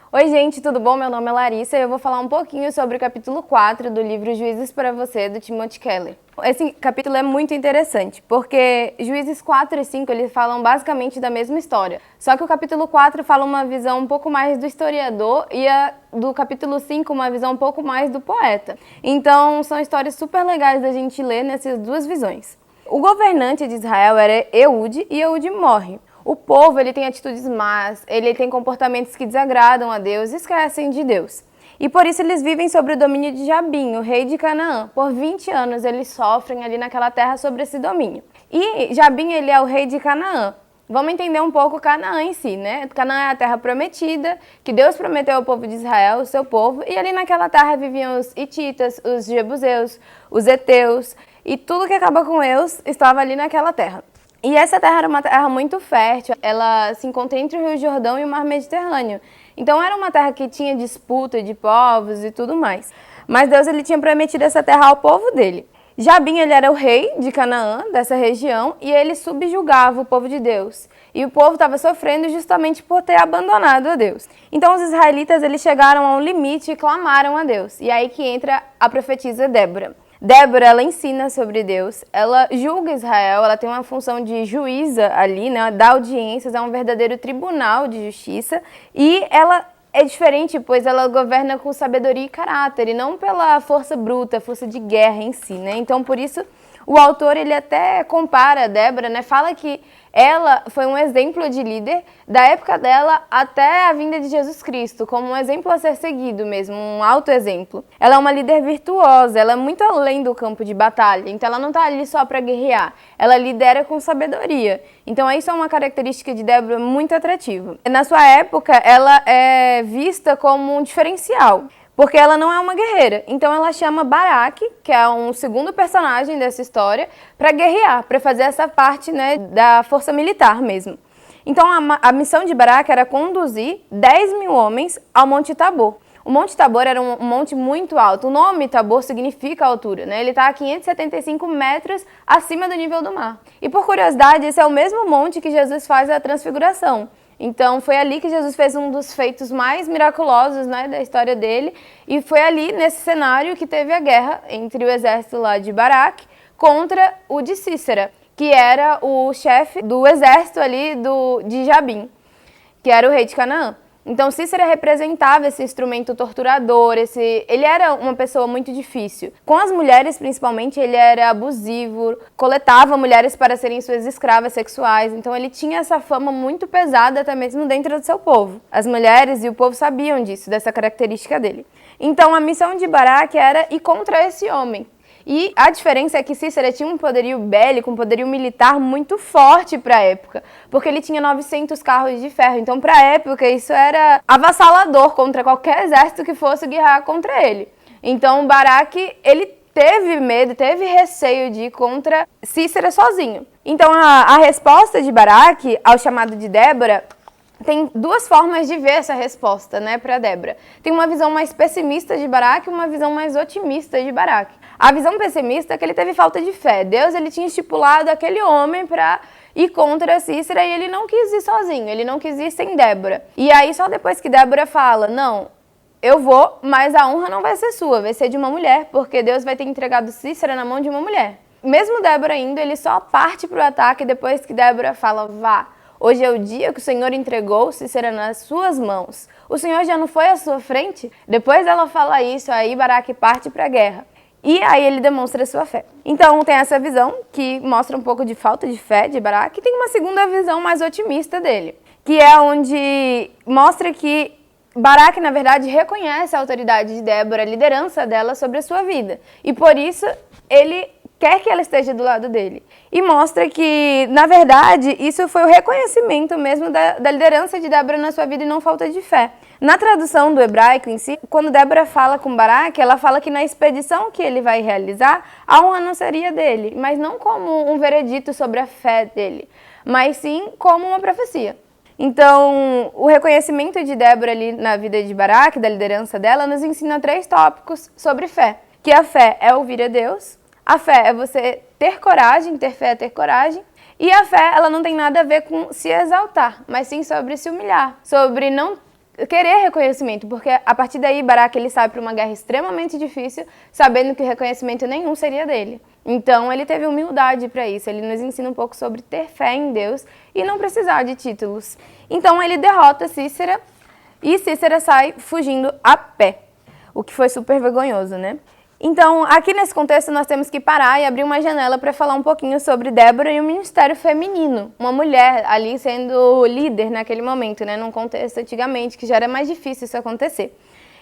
Oi gente, tudo bom? Meu nome é Larissa e eu vou falar um pouquinho sobre o capítulo 4 do livro Juízes para Você, do Timothy Keller. Esse capítulo é muito interessante, porque Juízes 4 e 5 eles falam basicamente da mesma história. Só que o capítulo 4 fala uma visão um pouco mais do historiador e do capítulo 5 uma visão um pouco mais do poeta. Então são histórias super legais da gente ler nessas duas visões. O governante de Israel era Eude e Eude morre. O povo ele tem atitudes más, ele tem comportamentos que desagradam a Deus e esquecem de Deus. E por isso eles vivem sob o domínio de Jabim, o rei de Canaã. Por 20 anos eles sofrem ali naquela terra sobre esse domínio. E Jabim ele é o rei de Canaã. Vamos entender um pouco Canaã em si, né? Canaã é a terra prometida, que Deus prometeu ao povo de Israel, o seu povo, e ali naquela terra viviam os hititas, os jebuseus, os heteus, e tudo que acaba com Eus estava ali naquela terra. E essa terra era uma terra muito fértil, ela se encontra entre o Rio Jordão e o Mar Mediterrâneo. Então era uma terra que tinha disputa de povos e tudo mais. Mas Deus ele tinha prometido essa terra ao povo dele. Jabim ele era o rei de Canaã, dessa região, e ele subjugava o povo de Deus. E o povo estava sofrendo justamente por ter abandonado a Deus. Então os israelitas eles chegaram a um limite e clamaram a Deus. E aí que entra a profetisa Débora. Débora, ela ensina sobre Deus, ela julga Israel, ela tem uma função de juíza ali, né, dá audiências, é um verdadeiro tribunal de justiça e ela é diferente, pois ela governa com sabedoria e caráter e não pela força bruta, força de guerra em si, né, então por isso o autor ele até compara a Débora, né, fala que ela foi um exemplo de líder da época dela até a vinda de Jesus Cristo, como um exemplo a ser seguido mesmo, um alto exemplo. Ela é uma líder virtuosa, ela é muito além do campo de batalha, então ela não está ali só para guerrear, ela lidera com sabedoria. Então isso é uma característica de Débora muito atrativa. Na sua época, ela é vista como um diferencial. Porque ela não é uma guerreira. Então ela chama Baraque, que é um segundo personagem dessa história, para guerrear, para fazer essa parte, né, da força militar mesmo. Então a missão de Baraque era conduzir 10 mil homens ao Monte Tabor. O Monte Tabor era um monte muito alto. O nome Tabor significa altura, né? Ele está a 575 metros acima do nível do mar. E por curiosidade, esse é o mesmo monte que Jesus faz a transfiguração. Então foi ali que Jesus fez um dos feitos mais miraculosos, né, da história dele, e foi ali nesse cenário que teve a guerra entre o exército lá de Baraque contra o de Cícera, que era o chefe do exército ali de Jabim, que era o rei de Canaã. Então Cícera representava esse instrumento torturador, ele era uma pessoa muito difícil. Com as mulheres, principalmente, ele era abusivo, coletava mulheres para serem suas escravas sexuais. Então ele tinha essa fama muito pesada até mesmo dentro do seu povo. As mulheres e o povo sabiam disso, dessa característica dele. Então a missão de Baraque era ir contra esse homem. E a diferença é que Cícera tinha um poderio bélico, um poderio militar muito forte para a época, porque ele tinha 900 carros de ferro. Então, para a época, isso era avassalador contra qualquer exército que fosse guerrear contra ele. Então, Baraque, ele teve medo, teve receio de ir contra Cícera sozinho. Então, a resposta de Baraque ao chamado de Débora tem duas formas de ver essa resposta, né, para Débora. Tem uma visão mais pessimista de Baraque e uma visão mais otimista de Baraque. A visão pessimista é que ele teve falta de fé. Deus ele tinha estipulado aquele homem para ir contra Cícera e ele não quis ir sozinho, ele não quis ir sem Débora. E aí só depois que Débora fala, não, eu vou, mas a honra não vai ser sua, vai ser de uma mulher, porque Deus vai ter entregado Cícera na mão de uma mulher. Mesmo Débora indo, ele só parte para o ataque depois que Débora fala, vá. Hoje é o dia que o Senhor entregou Cícera nas suas mãos. O Senhor já não foi à sua frente? Depois ela fala isso, aí Baraque parte para a guerra. E aí ele demonstra a sua fé. Então tem essa visão que mostra um pouco de falta de fé de Baraque. E tem uma segunda visão mais otimista dele, que é onde mostra que Baraque, na verdade, reconhece a autoridade de Débora, a liderança dela sobre a sua vida. E por isso ele quer que ela esteja do lado dele. E mostra que, na verdade, isso foi o reconhecimento mesmo da liderança de Débora na sua vida e não falta de fé. Na tradução do hebraico em si, quando Débora fala com Baraque, ela fala que na expedição que ele vai realizar, a honra não seria dele, mas não como um veredito sobre a fé dele, mas sim como uma profecia. Então, o reconhecimento de Débora ali na vida de Baraque, da liderança dela, nos ensina 3 tópicos sobre fé. Que a fé é ouvir a Deus, a fé é você ter coragem, ter fé é ter coragem, e a fé ela não tem nada a ver com se exaltar, mas sim sobre se humilhar, sobre não querer reconhecimento, porque a partir daí Baraque ele sai para uma guerra extremamente difícil, sabendo que reconhecimento nenhum seria dele. Então ele teve humildade para isso, ele nos ensina um pouco sobre ter fé em Deus e não precisar de títulos. Então ele derrota Cícera e Cícera sai fugindo a pé, o que foi super vergonhoso, né? Então, aqui nesse contexto, nós temos que parar e abrir uma janela para falar um pouquinho sobre Débora e o ministério feminino. Uma mulher ali sendo líder naquele momento, né? Num contexto antigamente, que já era mais difícil isso acontecer.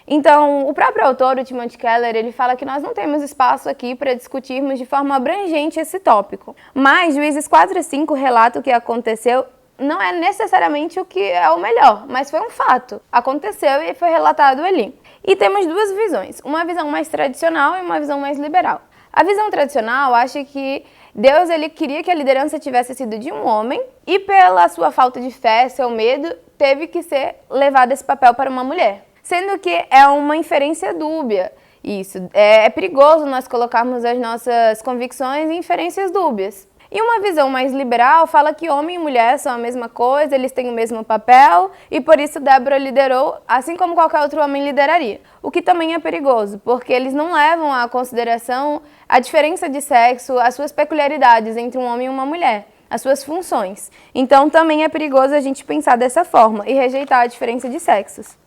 Então, o próprio autor, o Timothy Keller, ele fala que nós não temos espaço aqui para discutirmos de forma abrangente esse tópico. Mas Juízes 4 e 5 relata o que aconteceu. Não é necessariamente o que é o melhor, mas foi um fato. Aconteceu e foi relatado ali. E temos duas visões, uma visão mais tradicional e uma visão mais liberal. A visão tradicional acha que Deus ele queria que a liderança tivesse sido de um homem e pela sua falta de fé, seu medo, teve que ser levado esse papel para uma mulher. Sendo que é uma inferência dúbia isso. É perigoso nós colocarmos as nossas convicções em inferências dúbias. E uma visão mais liberal fala que homem e mulher são a mesma coisa, eles têm o mesmo papel e por isso Débora liderou assim como qualquer outro homem lideraria. O que também é perigoso, porque eles não levam à consideração a diferença de sexo, as suas peculiaridades entre um homem e uma mulher, as suas funções. Então também é perigoso a gente pensar dessa forma e rejeitar a diferença de sexos.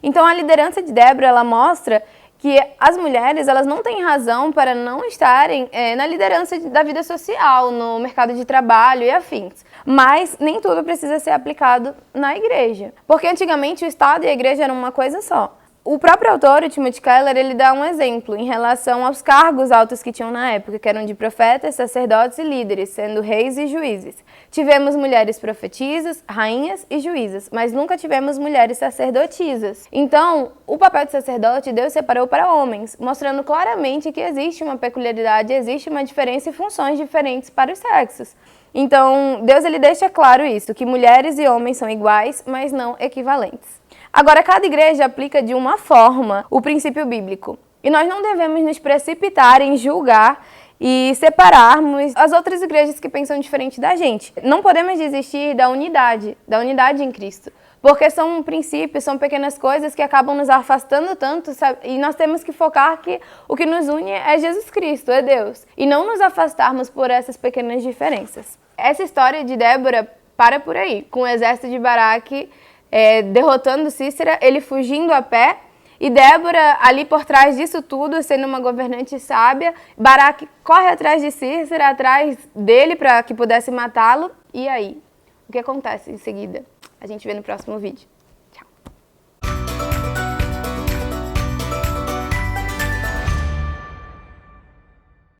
Então a liderança de Débora, ela mostra que as mulheres elas não têm razão para não estarem na liderança da vida social, no mercado de trabalho e afins. Mas nem tudo precisa ser aplicado na igreja, porque antigamente o Estado e a igreja eram uma coisa só. O próprio autor, o Timothy Keller, ele dá um exemplo em relação aos cargos altos que tinham na época, que eram de profetas, sacerdotes e líderes, sendo reis e juízes. Tivemos mulheres profetisas, rainhas e juízas, mas nunca tivemos mulheres sacerdotisas. Então, o papel de sacerdote Deus separou para homens, mostrando claramente que existe uma peculiaridade, existe uma diferença e funções diferentes para os sexos. Então, Deus ele deixa claro isso, que mulheres e homens são iguais, mas não equivalentes. Agora, cada igreja aplica de uma forma o princípio bíblico. E nós não devemos nos precipitar em julgar e separarmos as outras igrejas que pensam diferente da gente. Não podemos desistir da unidade em Cristo. Porque são princípios, são pequenas coisas que acabam nos afastando tanto, sabe? E nós temos que focar que o que nos une é Jesus Cristo, é Deus. E não nos afastarmos por essas pequenas diferenças. Essa história de Débora para por aí, com o exército de Baraque derrotando Cícera, ele fugindo a pé, e Débora ali por trás disso tudo, sendo uma governante sábia. Baraque corre atrás de Cícera, atrás dele para que pudesse matá-lo. E aí? O que acontece em seguida? A gente vê no próximo vídeo.